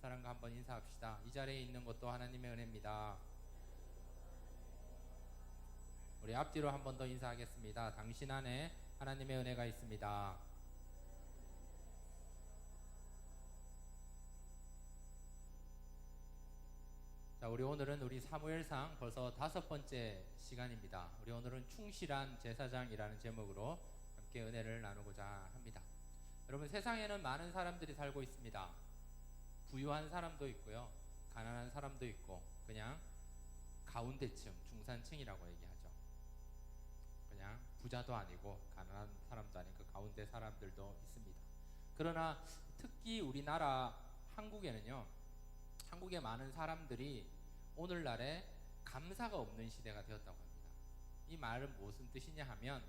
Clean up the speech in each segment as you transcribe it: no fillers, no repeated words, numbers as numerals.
옆사람과 한번 인사합시다. 이 자리에 있는 것도 하나님의 은혜입니다. 우리 앞뒤로 한 번 더 인사하겠습니다. 당신 안에 하나님의 은혜가 있습니다. 자, 우리 오늘은 우리 사무엘상 벌써 5번째 시간입니다. 우리 오늘은 충실한 제사장이라는 제목으로 함께 은혜를 나누고자 합니다. 여러분, 세상에는 많은 사람들이 살고 있습니다. 부유한 사람도 있고요, 가난한 사람도 있고, 그냥 가운데층, 중산층이라고 얘기하죠. 그냥 부자도 아니고 가난한 사람도 아닌 그 가운데 사람들도 있습니다. 그러나 특히 우리나라 한국에는요, 한국의 많은 사람들이 오늘날에 감사가 없는 시대가 되었다고 합니다. 이 말은 무슨 뜻이냐 하면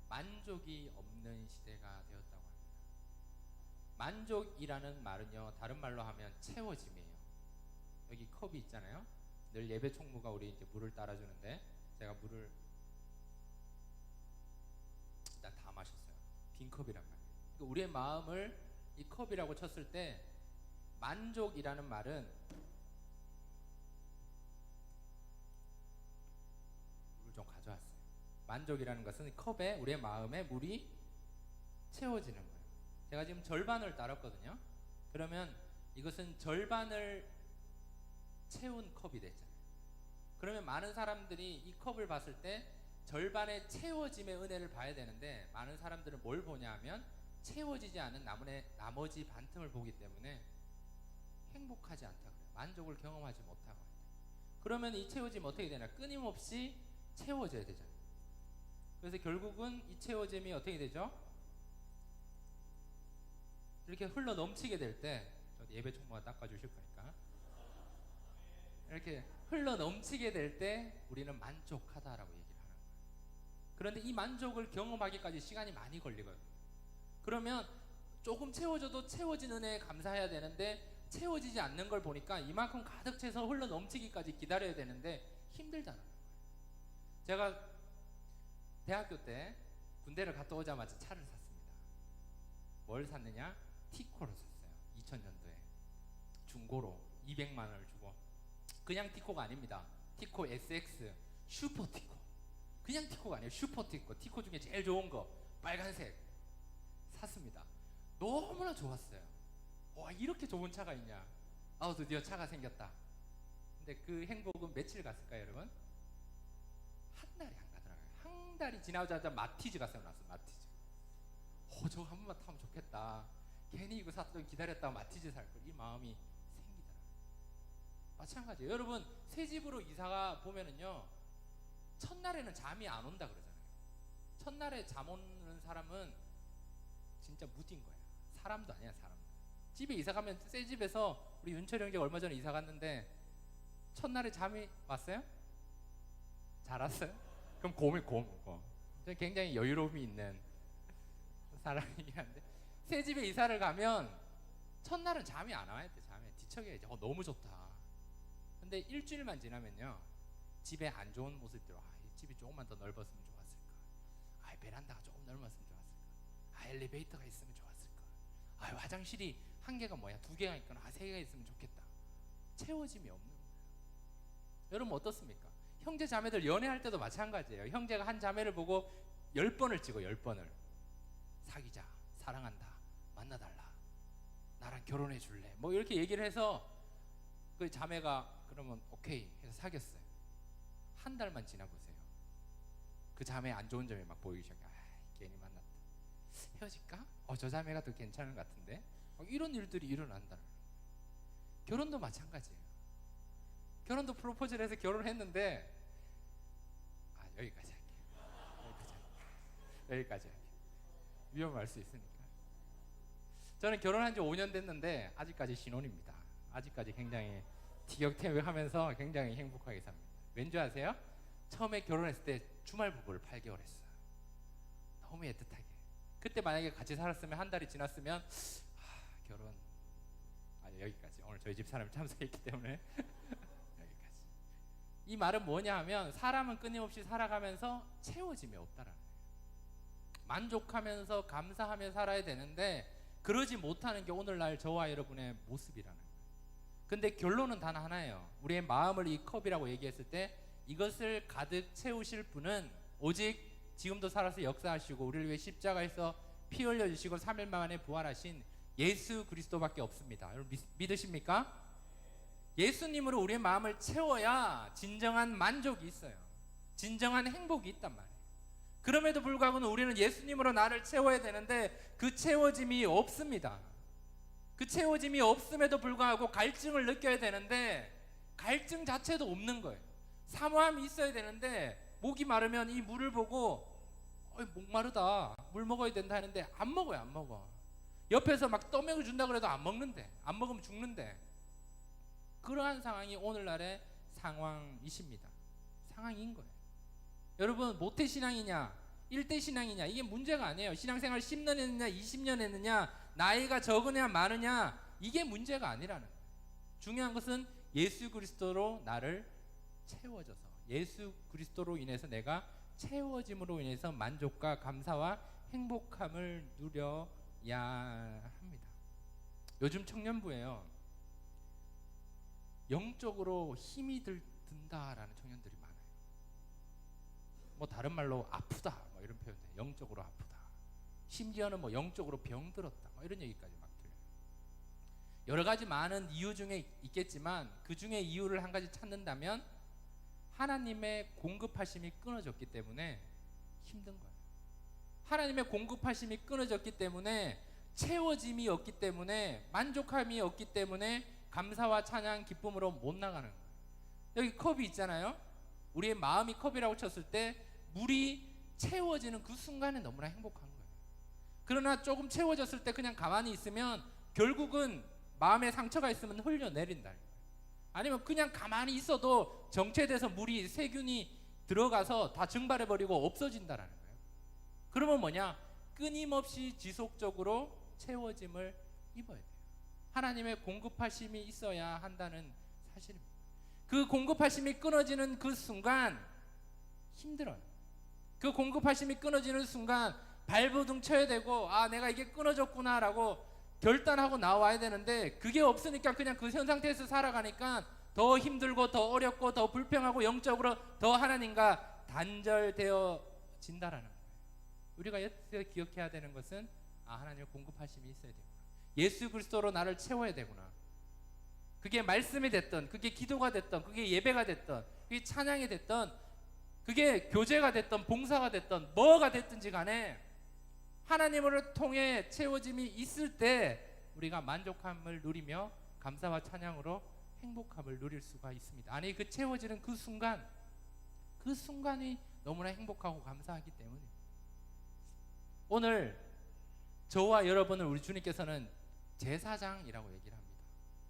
만족이 없는 시대가 되었다고 합니다. 만족이라는 말은요, 다른 말로 하면 채워짐이에요. 여기 컵이 있잖아요. 늘 예배 총무가 우리 이제 물을 따라주는데, 제가 물을 일단 다 마셨어요. 빈 컵이란 말이에요. 그러니까 우리의 마음을 이 컵이라고 쳤을 때 만족이라는 말은, 물 좀 가져왔어요. 만족이라는 것은 컵에, 우리의 마음에 물이 채워지는 거예요. 제가 지금 절반을 따랐거든요. 그러면 이것은 절반을 채운 컵이 됐잖아요. 그러면 많은 사람들이 이 컵을 봤을 때 절반의 채워짐의 은혜를 봐야 되는데, 많은 사람들은 뭘 보냐 하면 채워지지 않은 나머지 반틈을 보기 때문에 행복하지 않다고 해요. 만족을 경험하지 못하고 합니다. 그러면 이 채워짐이 어떻게 되나? 끊임없이 채워져야 되잖아요. 그래서 결국은 이 채워짐이 어떻게 되죠? 이렇게 흘러 넘치게 될 때, 예배 총무가 닦아주실 거니까, 이렇게 흘러 넘치게 될 때 우리는 만족하다라고 얘기를 하는 거예요. 그런데 이 만족을 경험하기까지 시간이 많이 걸리거든요. 그러면 조금 채워져도 채워진 은혜에 감사해야 되는데, 채워지지 않는 걸 보니까 이만큼 가득 채서 흘러 넘치기까지 기다려야 되는데 힘들다는 거예요. 제가 대학교 때 군대를 갔다 오자마자 차를 샀습니다. 뭘 샀느냐? 티코를 샀어요. 2000년도에 중고로 200만 원을 주고. 그냥 티코가 아닙니다. 티코 SX 슈퍼 티코. 그냥 티코가 아니에요. 슈퍼 티코. 티코 중에 제일 좋은 거 빨간색 샀습니다. 너무나 좋았어요. 와, 이렇게 좋은 차가 있냐. 드디어 차가 생겼다. 근데 그 행복은 며칠 갔을까요, 여러분? 한 달이 안 가더라고요. 한 달이 지나자마자 마티즈가 생각났어요. 마티즈. 저거 한 번만 타면 좋겠다. 괜히 이거 샀던 기다렸다가 마티즈 살 걸, 이 마음이 생기더라고요. 마찬가지예요. 여러분, 새 집으로 이사가 보면은요, 첫날에는 잠이 안 온다 그러잖아요. 첫날에 잠 오는 사람은 진짜 무딘 거예요. 사람도 아니야, 사람. 집에 이사 가면, 새 집에서 우리 윤철이 형제가 얼마 전에 이사 갔는데 첫날에 잠이 왔어요? 잘 왔어요? 그럼 굉장히 여유로움이 있는 사람이긴 한데, 새 집에 이사를 가면 첫날은 잠이 안 와야 돼. 잠에 뒤척여야지. 너무 좋다. 근데 일주일만 지나면요, 집에 안 좋은 모습들로, 이 집이 조금만 더 넓었으면 좋았을까, 베란다가 조금 넓었으면 좋았을까, 엘리베이터가 있으면 좋았을까, 화장실이 한 개가 뭐야 2개가 있거나 3개가 있으면 좋겠다. 채워짐이 없는 거예요. 여러분 어떻습니까? 형제 자매들 연애할 때도 마찬가지예요. 형제가 한 자매를 보고 10번을 찍어. 10번을 사귀자, 사랑한다, 만나달라, 나랑 결혼해 줄래, 뭐 이렇게 얘기를 해서 그 자매가 그러면 오케이 해서 사귀었어요. 한 달만 지나보세요. 그 자매의 안 좋은 점이 막 보이기 시작해. 괜히 만났다, 헤어질까? 저 자매가 더 괜찮은 것 같은데, 이런 일들이 일어난다는 거예요. 결혼도 마찬가지예요. 결혼도 프로포즈를 해서 결혼을 했는데, 여기까지 할게요. 위험할 수 있으니까. 저는 결혼한 지 5년 됐는데 아직까지 신혼입니다. 아직까지 굉장히 티격태격하면서 굉장히 행복하게 삽니다. 왠지 아세요? 처음에 결혼했을 때 주말 부부를 8개월 했어요. 너무 애틋하게. 그때 만약에 같이 살았으면, 한 달이 지났으면 결혼, 여기까지. 오늘 저희 집 사람이 참석했기 때문에 여기까지. 이 말은 뭐냐 하면, 사람은 끊임없이 살아가면서 채워짐이 없다라는 거예요. 만족하면서 감사하며 살아야 되는데, 그러지 못하는 게 오늘날 저와 여러분의 모습이라는 거예요. 근데 결론은 단 하나예요. 우리의 마음을 이 컵이라고 얘기했을 때 이것을 가득 채우실 분은 오직 지금도 살아서 역사하시고 우리를 위해 십자가에서 피 흘려주시고 3일 만에 부활하신 예수 그리스도밖에 없습니다. 여러분 믿으십니까? 예수님으로 우리의 마음을 채워야 진정한 만족이 있어요. 진정한 행복이 있단 말이에요. 그럼에도 불구하고 우리는 예수님으로 나를 채워야 되는데 그 채워짐이 없습니다. 그 채워짐이 없음에도 불구하고 갈증을 느껴야 되는데 갈증 자체도 없는 거예요. 사모함이 있어야 되는데 목이 마르면 이 물을 보고 목마르다, 물 먹어야 된다 하는데 안 먹어요. 안 먹어. 옆에서 막 떠먹여 준다 그래도 안 먹는데, 안 먹으면 죽는데, 그러한 상황이 오늘날의 상황이십니다. 상황인 거예요. 여러분 모태신앙이냐 1대 신앙이냐 이게 문제가 아니에요. 신앙생활 10년 했느냐 20년 했느냐 나이가 적으냐 많으냐 이게 문제가 아니라는 거예요. 중요한 것은 예수 그리스도로 나를 채워져서 예수 그리스도로 인해서 내가 채워짐으로 인해서 만족과 감사와 행복함을 누려야 합니다. 요즘 청년부에요, 영적으로 힘이 든다라는 청년들이 많아요. 뭐 다른 말로 아프다 뭐 이런 표현돼. 영적으로 아프다. 심지어는 뭐 영적으로 병들었다 뭐 이런 얘기까지 막 들려요. 여러 가지 많은 이유 중에 있겠지만 그 중에 이유를 한 가지 찾는다면 하나님의 공급하심이 끊어졌기 때문에 힘든 거예요. 하나님의 공급하심이 끊어졌기 때문에 채워짐이 없기 때문에 만족함이 없기 때문에 감사와 찬양 기쁨으로 못 나가는 거예요. 여기 컵이 있잖아요. 우리의 마음이 컵이라고 쳤을 때 물이 채워지는 그 순간에 너무나 행복한 거예요. 그러나 조금 채워졌을 때 그냥 가만히 있으면 결국은 마음에 상처가 있으면 흘려내린다. 아니면 그냥 가만히 있어도 정체돼서 물이 세균이 들어가서 다 증발해버리고 없어진다라는 거예요. 그러면 뭐냐? 끊임없이 지속적으로 채워짐을 입어야 돼요. 하나님의 공급하심이 있어야 한다는 사실입니다. 그 공급하심이 끊어지는 그 순간 힘들어요. 그 공급하심이 끊어지는 순간 발버둥 쳐야 되고 아 내가 이게 끊어졌구나 라고 결단하고 나와야 되는데 그게 없으니까 그냥 그 현 상태에서 살아가니까 더 힘들고 더 어렵고 더 불평하고 영적으로 더 하나님과 단절되어진다라는 거예요. 우리가 여기서 기억해야 되는 것은 하나님의 공급하심이 있어야 되구나. 예수 그리스도로 나를 채워야 되구나. 그게 말씀이 됐던, 그게 기도가 됐던, 그게 예배가 됐던, 그게 찬양이 됐던, 그게 교제가 됐던, 봉사가 됐던, 뭐가 됐든지 간에 하나님을 통해 채워짐이 있을 때 우리가 만족함을 누리며 감사와 찬양으로 행복함을 누릴 수가 있습니다. 아니 그 채워지는 그 순간이 너무나 행복하고 감사하기 때문에 오늘 저와 여러분을 우리 주님께서는 제사장이라고 얘기를 합니다.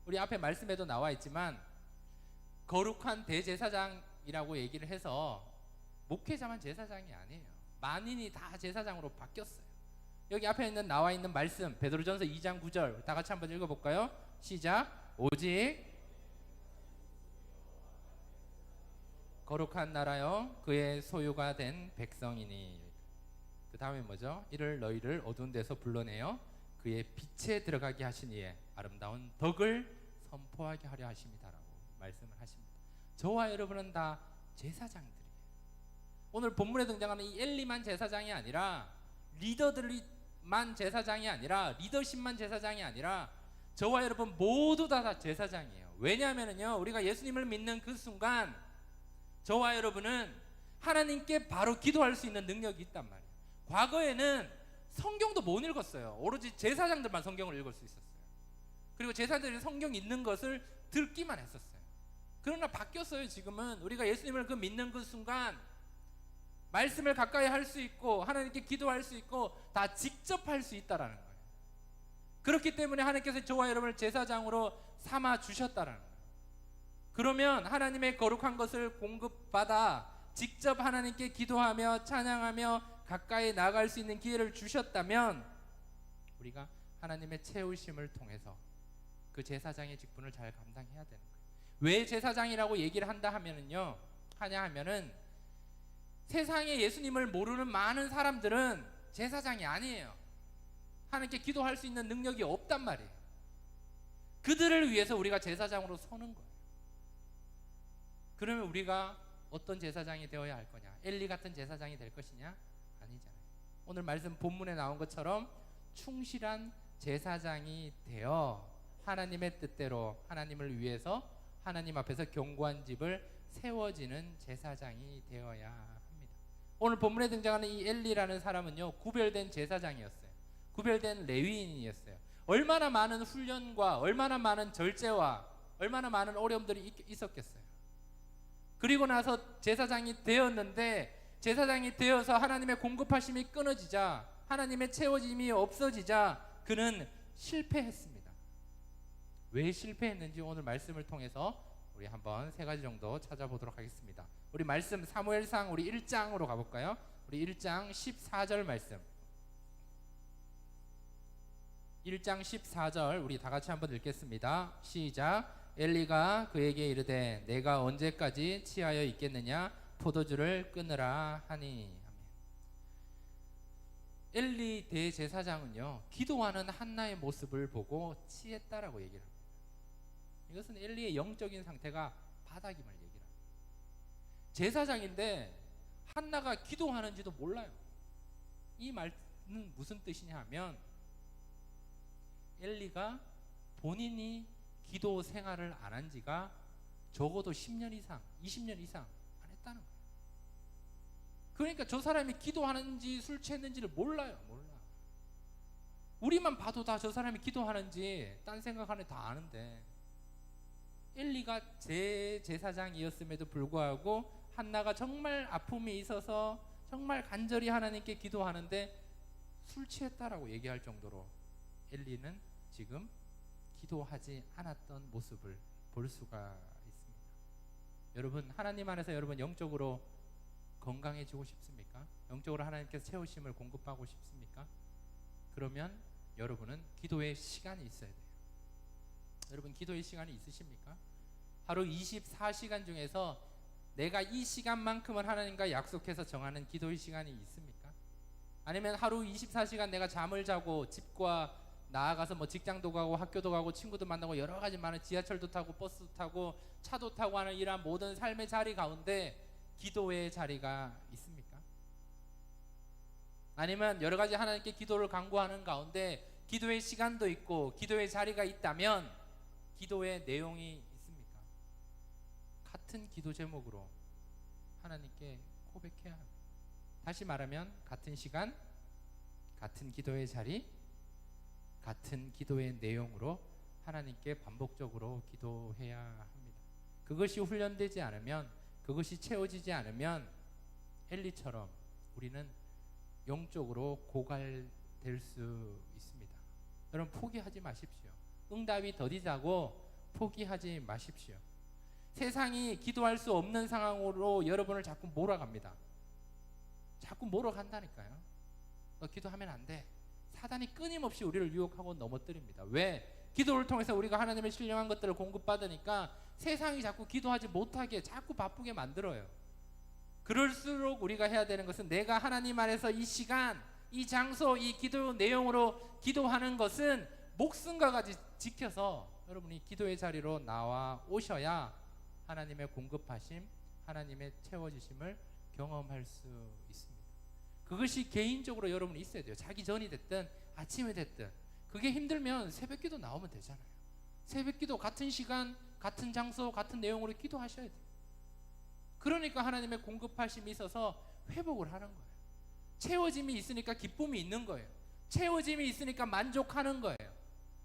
우리 앞에 말씀에도 나와 있지만 거룩한 대제사장이라고 얘기를 해서 목회자만 제사장이 아니에요. 만인이 다 제사장으로 바뀌었어요. 여기 앞에 나와 있는 말씀 베드로전서 2장 9절 다 같이 한번 읽어볼까요? 시작. 오직 거룩한 나라요 그의 소유가 된 백성이니. 그 다음에 뭐죠? 이를 너희를 어두운 데서 불러내어 그의 빛에 들어가게 하신 이에 아름다운 덕을 선포하게 하려 하십니다라고 말씀을 하십니다. 저와 여러분은 다 제사장들이에요. 오늘 본문에 등장하는 이 엘리만 제사장이 아니라 리더들만 제사장이 아니라 리더십만 제사장이 아니라 저와 여러분 모두 다 제사장이에요. 왜냐하면요 우리가 예수님을 믿는 그 순간 저와 여러분은 하나님께 바로 기도할 수 있는 능력이 있단 말이에요. 과거에는 성경도 못 읽었어요. 오로지 제사장들만 성경을 읽을 수 있었어요. 그리고 제사장들이 성경 읽는 것을 듣기만 했었어요. 그러나 바뀌었어요. 지금은 우리가 예수님을 믿는 그 순간 말씀을 가까이 할 수 있고 하나님께 기도할 수 있고 다 직접 할 수 있다라는 거예요. 그렇기 때문에 하나님께서 저와 여러분을 제사장으로 삼아 주셨다라는 거예요. 그러면 하나님의 거룩한 것을 공급받아 직접 하나님께 기도하며 찬양하며 가까이 나갈 수 있는 기회를 주셨다면 우리가 하나님의 채우심을 통해서 그 제사장의 직분을 잘 감당해야 되는 거예요. 왜 제사장이라고 얘기를 한다 하면은요 하냐 하면은 세상에 예수님을 모르는 많은 사람들은 제사장이 아니에요. 하나님께 기도할 수 있는 능력이 없단 말이에요. 그들을 위해서 우리가 제사장으로 서는 거예요. 그러면 우리가 어떤 제사장이 되어야 할 거냐? 엘리 같은 제사장이 될 것이냐? 아니잖아요. 오늘 말씀 본문에 나온 것처럼 충실한 제사장이 되어 하나님의 뜻대로 하나님을 위해서 하나님 앞에서 견고한 집을 세워지는 제사장이 되어야 합니다. 오늘 본문에 등장하는 이 엘리라는 사람은요, 구별된 제사장이었어요. 구별된 레위인이었어요. 얼마나 많은 훈련과 얼마나 많은 절제와 얼마나 많은 어려움들이 있었겠어요. 그리고 나서 제사장이 되었는데, 제사장이 되어서 하나님의 공급하심이 끊어지자, 하나님의 채워짐이 없어지자 그는 실패했습니다. 왜 실패했는지 오늘 말씀을 통해서 우리 한번 세 가지 정도 찾아보도록 하겠습니다. 우리 말씀 사무엘상 우리 1장으로 가볼까요? 우리 1장 14절 말씀. 1장 14절 우리 다 같이 한번 읽겠습니다. 시작. 엘리가 그에게 이르되 내가 언제까지 취하여 있겠느냐? 포도주를 끊으라 하니. 엘리 대제사장은요, 기도하는 한나의 모습을 보고 취했다라고 얘기를 합니다. 이것은 엘리의 영적인 상태가 바닥임을 얘기를 합니다. 제사장인데 한나가 기도하는지도 몰라요. 이 말은 무슨 뜻이냐 하면, 엘리가 본인이 기도 생활을 안 한 지가 적어도 10년 이상, 20년 이상 안 했다는 거예요. 그러니까 저 사람이 기도하는지 술 취했는지를 몰라요. 몰라. 우리만 봐도 다 저 사람이 기도하는지 딴 생각하는 다 아는데, 엘리가 제사장이었음에도 불구하고 한나가 정말 아픔이 있어서 정말 간절히 하나님께 기도하는데 술 취했다라고 얘기할 정도로 엘리는 지금 기도하지 않았던 모습을 볼 수가 있습니다. 여러분, 하나님 안에서 여러분 영적으로 건강해지고 싶습니까? 영적으로 하나님께서 채우심을 공급하고 싶습니까? 그러면 여러분은 기도의 시간이 있어야 돼요. 여러분, 기도의 시간이 있으십니까? 하루 24시간 중에서 내가 이 시간만큼은 하나님과 약속해서 정하는 기도의 시간이 있습니까? 아니면 하루 24시간 내가 잠을 자고 집과 나아가서 뭐 직장도 가고 학교도 가고 친구도 만나고 여러 가지 많은 지하철도 타고 버스도 타고 차도 타고 하는 이러한 모든 삶의 자리 가운데 기도의 자리가 있습니까? 아니면 여러 가지 하나님께 기도를 간구하는 가운데 기도의 시간도 있고 기도의 자리가 있다면 기도의 내용이 있습니까? 같은 기도 제목으로 하나님께 고백해야 합니다. 다시 말하면 같은 시간, 같은 기도의 자리, 같은 기도의 내용으로 하나님께 반복적으로 기도해야 합니다. 그것이 훈련되지 않으면, 그것이 채워지지 않으면 엘리처럼 우리는 영적으로 고갈될 수 있습니다. 여러분, 포기하지 마십시오. 응답이 더디다고 포기하지 마십시오. 세상이 기도할 수 없는 상황으로 여러분을 자꾸 몰아갑니다. 자꾸 몰아간다니까요. 너 기도하면 안 돼. 사단이 끊임없이 우리를 유혹하고 넘어뜨립니다. 왜? 기도를 통해서 우리가 하나님의 신령한 것들을 공급받으니까 세상이 자꾸 기도하지 못하게 자꾸 바쁘게 만들어요. 그럴수록 우리가 해야 되는 것은 내가 하나님 안에서 이 시간, 이 장소, 이 기도 내용으로 기도하는 것은 목숨과 같이 지켜서 여러분이 기도의 자리로 나와 오셔야 하나님의 공급하심, 하나님의 채워지심을 경험할 수 있습니다. 그것이 개인적으로 여러분이 있어야 돼요. 자기 전이 됐든 아침이 됐든. 그게 힘들면 새벽기도 나오면 되잖아요. 새벽기도 같은 시간, 같은 장소, 같은 내용으로 기도하셔야 돼요. 그러니까 하나님의 공급하심이 있어서 회복을 하는 거예요. 채워짐이 있으니까 기쁨이 있는 거예요. 채워짐이 있으니까 만족하는 거예요.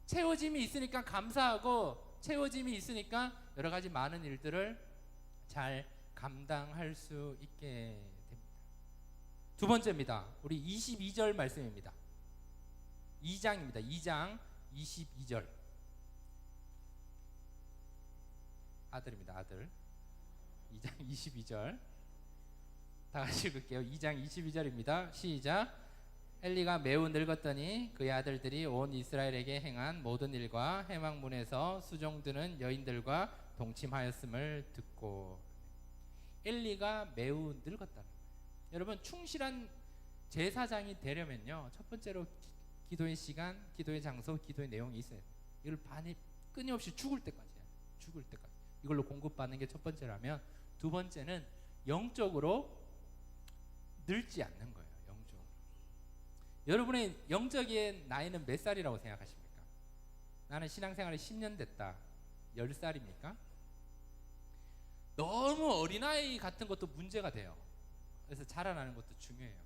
채워짐이 있으니까 감사하고, 채워짐이 있으니까 여러 가지 많은 일들을 잘 감당할 수 있게 됩니다. 두 번째입니다. 우리 22절 말씀입니다. 2장입니다. 2장 22절. 아들입니다. 아들. 2장 22절. 다 같이 읽을게요. 2장 22절입니다. 시작. 엘리가 매우 늙었더니 그의 아들들이 온 이스라엘에게 행한 모든 일과 해망문에서 수종드는 여인들과 동침하였음을 듣고. 엘리가 매우 늙었다는 거예요. 여러분, 충실한 제사장이 되려면요, 첫 번째로 기도의 시간, 기도의 장소, 기도의 내용이 있어야 돼요. 이걸 끊임없이 죽을 때까지 해야 돼요. 죽을 때까지. 이걸로 공급받는 게 첫 번째라면, 두 번째는 영적으로 늙지 않는 거예요. 영적으로. 여러분의 영적인 나이는 몇 살이라고 생각하십니까? 나는 신앙생활이 10년 됐다. 10살입니까? 너무 어린아이 같은 것도 문제가 돼요. 그래서 자라나는 것도 중요해요.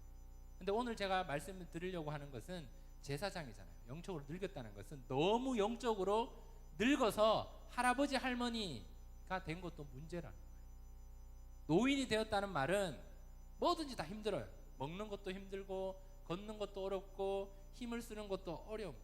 근데 오늘 제가 말씀을 드리려고 하는 것은 제사장이잖아요. 영적으로 늙었다는 것은 너무 영적으로 늙어서 할아버지 할머니가 된 것도 문제라는 거예요. 노인이 되었다는 말은 뭐든지 다 힘들어요. 먹는 것도 힘들고 걷는 것도 어렵고 힘을 쓰는 것도 어려운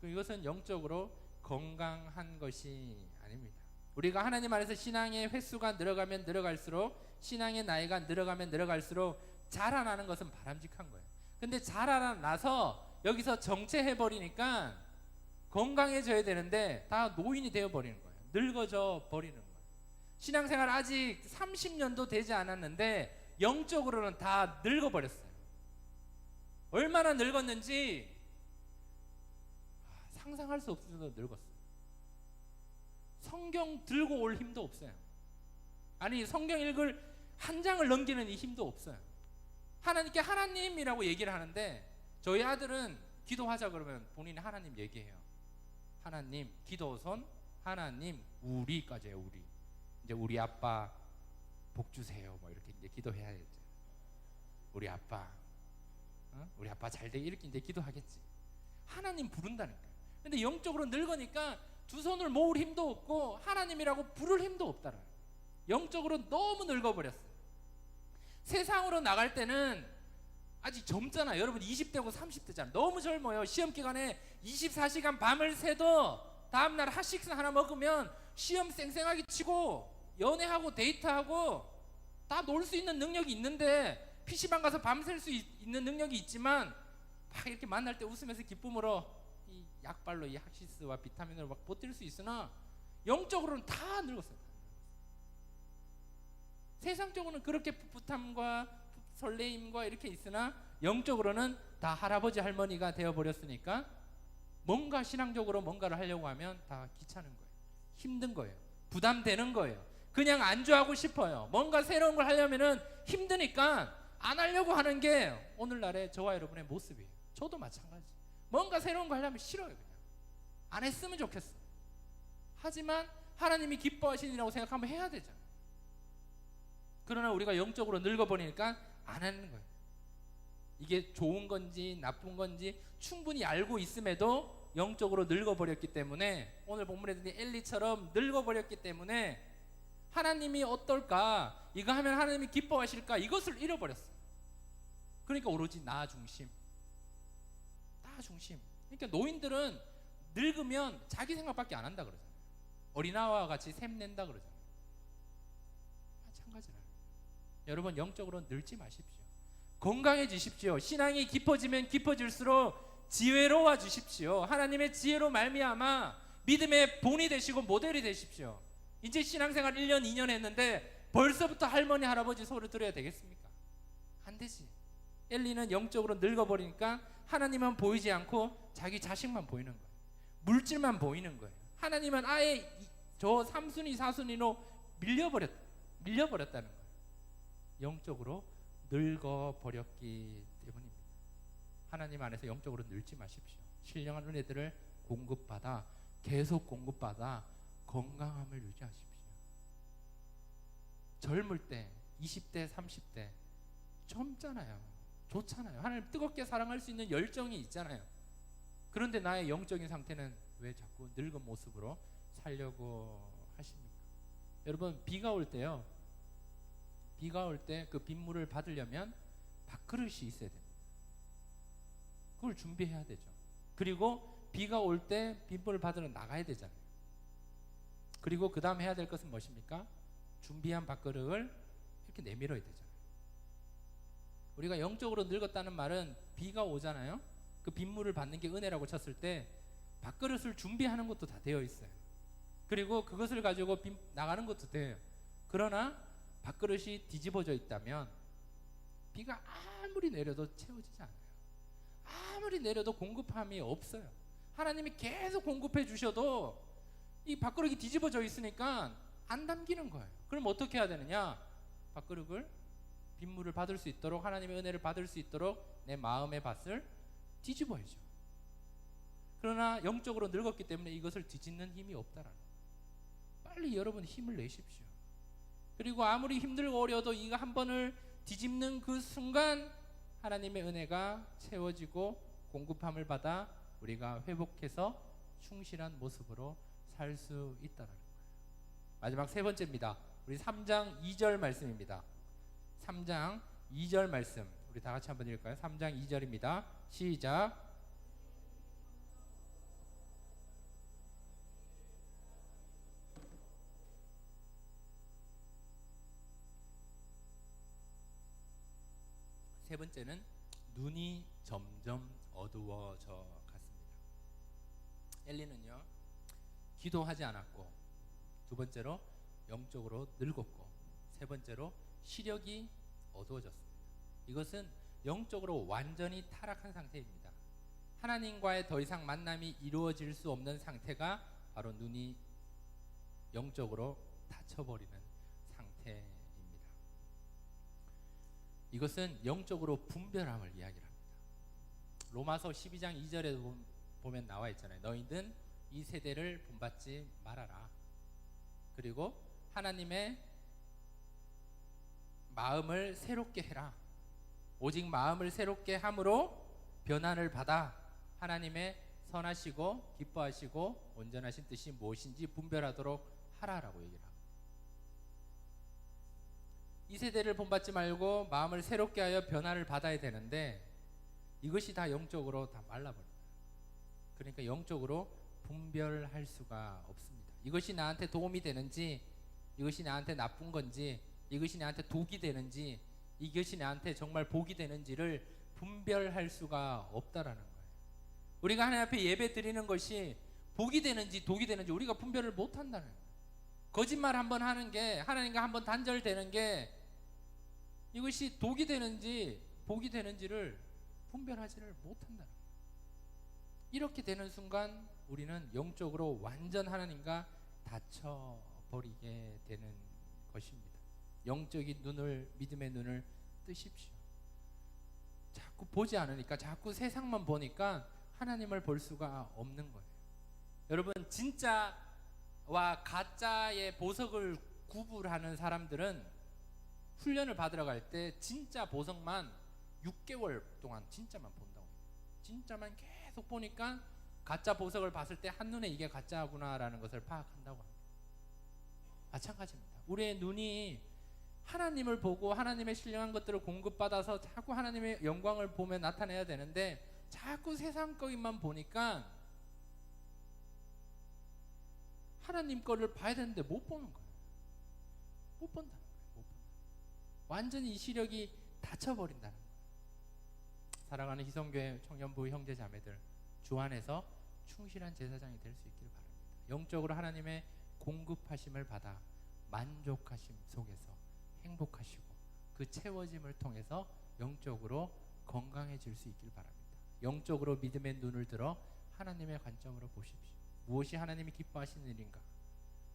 거예요. 이것은 영적으로 건강한 것이 아닙니다. 우리가 하나님 안에서 신앙의 횟수가 늘어가면 늘어갈수록, 신앙의 나이가 늘어가면 늘어갈수록 자라나는 것은 바람직한 거예요. 근데 자라나서 여기서 정체해버리니까 건강해져야 되는데 다 노인이 되어버리는 거예요. 늙어져 버리는 거예요. 신앙생활 아직 30년도 되지 않았는데 영적으로는 다 늙어버렸어요. 얼마나 늙었는지 상상할 수 없을 정도로 늙었어요. 성경 들고 올 힘도 없어요. 아니, 성경 읽을 한 장을 넘기는 이 힘도 없어요. 하나님께 하나님이라고 얘기를 하는데, 저희 아들은 기도하자 그러면 본인이 하나님 얘기해요. 하나님, 기도선, 하나님, 우리까지 해요. 우리. 이제 우리 아빠 복 주세요. 뭐 이렇게 이제 기도해야겠죠. 우리 아빠, 우리 아빠 잘 되게 이렇게 이제 기도하겠지. 하나님 부른다니까요. 근데 영적으로 늙으니까 두 손을 모을 힘도 없고 하나님이라고 부를 힘도 없더라고요. 영적으로 너무 늙어버렸어요. 세상으로 나갈 때는 아직 젊잖아요. 여러분 20대고 30대잖아요. 너무 젊어요. 시험 기간에 24시간 밤을 새도 다음날 핫식스 하나 먹으면 시험 쌩쌩하게 치고 연애하고 데이트하고 다 놀 수 있는 능력이 있는데, PC방 가서 밤샐 수 있는 능력이 있지만 막 이렇게 만날 때 웃으면서 기쁨으로 이 약발로 이 핫식스와 비타민으로 막 버틸 수 있으나 영적으로는 다 늙었어요. 세상적으로는 그렇게 풋풋함과 설레임과 이렇게 있으나 영적으로는 다 할아버지 할머니가 되어버렸으니까 뭔가 신앙적으로 뭔가를 하려고 하면 다 귀찮은 거예요. 힘든 거예요. 부담되는 거예요. 그냥 안주하고 싶어요. 뭔가 새로운 걸 하려면은 힘드니까 안 하려고 하는 게 오늘날의 저와 여러분의 모습이에요. 저도 마찬가지. 뭔가 새로운 거 하려면 싫어요. 그냥 안 했으면 좋겠어. 하지만 하나님이 기뻐하시니라고 생각하면 해야 되잖아요. 그러나 우리가 영적으로 늙어버리니까 안 하는 거예요. 이게 좋은 건지 나쁜 건지 충분히 알고 있음에도 영적으로 늙어버렸기 때문에, 오늘 본문에 드린 엘리처럼 늙어버렸기 때문에 하나님이 어떨까, 이거 하면 하나님이 기뻐하실까, 이것을 잃어버렸어요. 그러니까 오로지 나 중심. 그러니까 노인들은 늙으면 자기 생각밖에 안 한다 그러잖아요. 어린아이와 같이 샘낸다 그러잖아요. 마찬가지라요. 여러분 영적으로 늙지 마십시오. 건강해지십시오. 신앙이 깊어지면 깊어질수록 지혜로워 주십시오. 하나님의 지혜로 말미암아 믿음의 본이 되시고 모델이 되십시오. 이제 신앙생활 1년 2년 했는데 벌써부터 할머니 할아버지 소리 들어야 되겠습니까? 안 되지. 엘리는 영적으로 늙어버리니까 하나님은 보이지 않고 자기 자식만 보이는 거예요. 물질만 보이는 거예요. 하나님은 아예 저 3순위 4순위로 밀려버렸다는 거예요. 영적으로 늙어버렸기 때문입니다. 하나님 안에서 영적으로 늙지 마십시오. 신령한 은혜들을 공급받아, 계속 공급받아 건강함을 유지하십시오. 젊을 때 20대 30대 젊잖아요. 좋잖아요. 하나님 뜨겁게 사랑할 수 있는 열정이 있잖아요. 그런데 나의 영적인 상태는 왜 자꾸 늙은 모습으로 살려고 하십니까? 여러분 비가 올 때요, 비가 올 때 그 빗물을 받으려면 밥그릇이 있어야 됩니다. 그걸 준비해야 되죠. 그리고 비가 올 때 빗물을 받으러 나가야 되잖아요. 그리고 그 다음 해야 될 것은 무엇입니까? 준비한 밥그릇을 이렇게 내밀어야 되잖아요. 우리가 영적으로 늙었다는 말은 비가 오잖아요. 그 빗물을 받는 게 은혜라고 쳤을 때 밥그릇을 준비하는 것도 다 되어 있어요. 그리고 그것을 가지고 나가는 것도 돼요. 그러나 밥그릇이 뒤집어져 있다면 비가 아무리 내려도 채워지지 않아요. 아무리 내려도 공급함이 없어요. 하나님이 계속 공급해 주셔도 이 밥그릇이 뒤집어져 있으니까 안 담기는 거예요. 그럼 어떻게 해야 되느냐? 밥그릇을 빗물을 받을 수 있도록, 하나님의 은혜를 받을 수 있도록 내 마음의 밭을 뒤집어야죠. 그러나 영적으로 늙었기 때문에 이것을 뒤집는 힘이 없다라는 거예요. 빨리 여러분 힘을 내십시오. 그리고 아무리 힘들고 어려워도 이거 한 번을 뒤집는 그 순간 하나님의 은혜가 채워지고 공급함을 받아 우리가 회복해서 충실한 모습으로 살 수 있다는 거예요. 마지막 세 번째입니다. 우리 3장 2절 말씀입니다. 3장 2절 말씀 우리 다 같이 한번 읽을까요? 3장 2절입니다. 시작. 세 번째는 눈이 점점 어두워져 갔습니다. 엘리는요 기도하지 않았고, 두 번째로 영적으로 늙었고, 세 번째로 시력이 어두워졌습니다. 이것은 영적으로 완전히 타락한 상태입니다. 하나님과의 더 이상 만남이 이루어질 수 없는 상태가 바로 눈이 영적으로 닫혀버리는 상태입니다. 이것은 영적으로 분별함을 이야기합니다. 로마서 12장 2절에 보면 나와 있잖아요. 너희는 이 세대를 본받지 말아라. 그리고 하나님의 마음을 새롭게 해라. 오직 마음을 새롭게 함으로 변화를 받아 하나님의 선하시고 기뻐하시고 온전하신 뜻이 무엇인지 분별하도록 하라라고 얘기를 합니다. 이 세대를 본받지 말고 마음을 새롭게 하여 변화를 받아야 되는데 이것이 다 영적으로 다 말라버립니다. 그러니까 영적으로 분별할 수가 없습니다. 이것이 나한테 도움이 되는지, 이것이 나한테 나쁜 건지, 이것이 나한테 독이 되는지, 이것이 나한테 정말 복이 되는지를 분별할 수가 없다라는 거예요. 우리가 하나님 앞에 예배 드리는 것이 복이 되는지 독이 되는지 우리가 분별을 못한다는 거예요. 거짓말 한번 하는 게, 하나님과 한번 단절되는 게 이것이 독이 되는지 복이 되는지를 분별하지를 못한다는 거예요. 이렇게 되는 순간 우리는 영적으로 완전 하나님과 닫혀버리게 되는 것입니다. 영적인 눈을, 믿음의 눈을 뜨십시오. 자꾸 보지 않으니까, 자꾸 세상만 보니까 하나님을 볼 수가 없는 거예요. 여러분, 진짜와 가짜의 보석을 구분하는 사람들은 훈련을 받으러 갈 때 진짜 보석만 6개월 동안 진짜만 본다고 해요. 진짜만 계속 보니까 가짜 보석을 봤을 때 한눈에 이게 가짜구나라는 것을 파악한다고 합니다. 마찬가지입니다. 우리의 눈이 하나님을 보고 하나님의 신령한 것들을 공급받아서 자꾸 하나님의 영광을 보며 나타내야 되는데 자꾸 세상 것만 보니까 하나님 거를 봐야 되는데 못 보는 거예요. 못 본다는 거예요. 못 본다. 완전히 이 시력이 닫혀버린다는 거예요. 사랑하는 희성교회 청년부 형제 자매들, 주 안에서 충실한 제사장이 될 수 있기를 바랍니다. 영적으로 하나님의 공급하심을 받아 만족하심 속에서 행복하시고 그 채워짐을 통해서 영적으로 건강해질 수 있기를 바랍니다. 영적으로 믿음의 눈을 들어 하나님의 관점으로 보십시오. 무엇이 하나님이 기뻐하시는 일인가?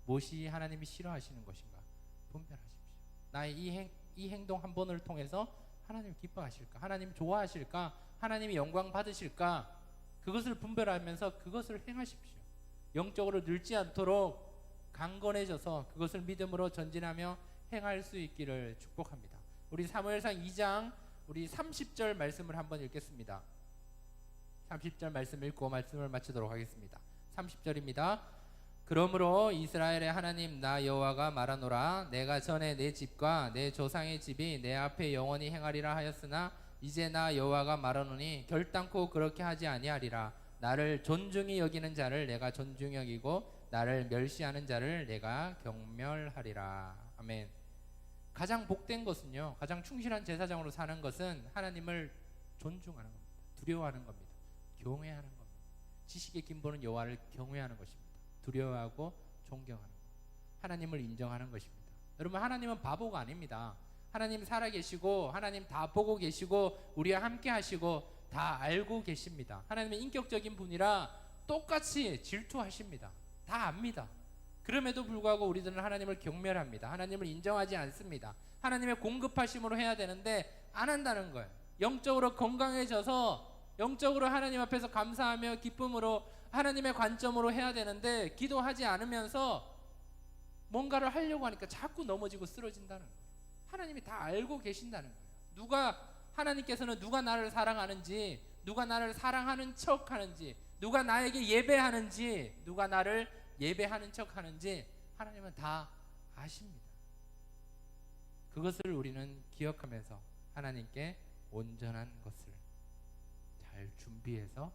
무엇이 하나님이 싫어하시는 것인가? 분별하십시오. 나의 이 행동 한 번을 통해서 하나님 기뻐하실까? 하나님 좋아하실까? 하나님이 영광 받으실까? 그것을 분별하면서 그것을 행하십시오. 영적으로 늙지 않도록 강건해져서 그것을 믿음으로 전진하며 행할 수 있기를 축복합니다. 우리 사무엘상 2장 우리 30절 말씀을 한번 읽겠습니다. 30절 말씀 읽고 말씀을 마치도록 하겠습니다. 30절입니다. 그러므로 이스라엘의 하나님 나 여호와가 말하노라. 내가 전에 내 집과 내 조상의 집이 내 앞에 영원히 행하리라 하였으나 이제 나 여호와가 말하노니 결단코 그렇게 하지 아니하리라. 나를 존중히 여기는 자를 내가 존중히 여기고 나를 멸시하는 자를 내가 경멸하리라. 아멘. 가장 복된 것은요, 가장 충실한 제사장으로 사는 것은 하나님을 존중하는 겁니다. 두려워하는 겁니다. 경외하는 겁니다. 지식의 근본은 여호와를 경외하는 것입니다. 두려워하고 존경하는 것, 하나님을 인정하는 것입니다. 여러분, 하나님은 바보가 아닙니다. 하나님 살아계시고 하나님 다 보고 계시고 우리와 함께 하시고 다 알고 계십니다. 하나님은 인격적인 분이라 똑같이 질투하십니다. 다 압니다. 그럼에도 불구하고 우리들은 하나님을 경멸합니다. 하나님을 인정하지 않습니다. 하나님의 공급하심으로 해야 되는데 안 한다는 거예요. 영적으로 건강해져서 영적으로 하나님 앞에서 감사하며 기쁨으로 하나님의 관점으로 해야 되는데 기도하지 않으면서 뭔가를 하려고 하니까 자꾸 넘어지고 쓰러진다는 거예요. 하나님이 다 알고 계신다는 거예요. 하나님께서는 누가 나를 사랑하는지, 누가 나를 사랑하는 척 하는지, 누가 나에게 예배하는지, 누가 나를 예배하는 척 하는지 하나님은 다 아십니다. 그것을 우리는 기억하면서 하나님께 온전한 것을 잘 준비해서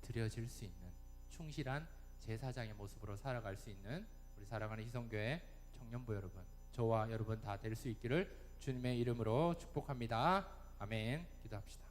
드려질 수 있는 충실한 제사장의 모습으로 살아갈 수 있는 우리 사랑하는 희성교회 청년부 여러분, 저와 여러분 다 될 수 있기를 주님의 이름으로 축복합니다. 아멘. 기도합시다.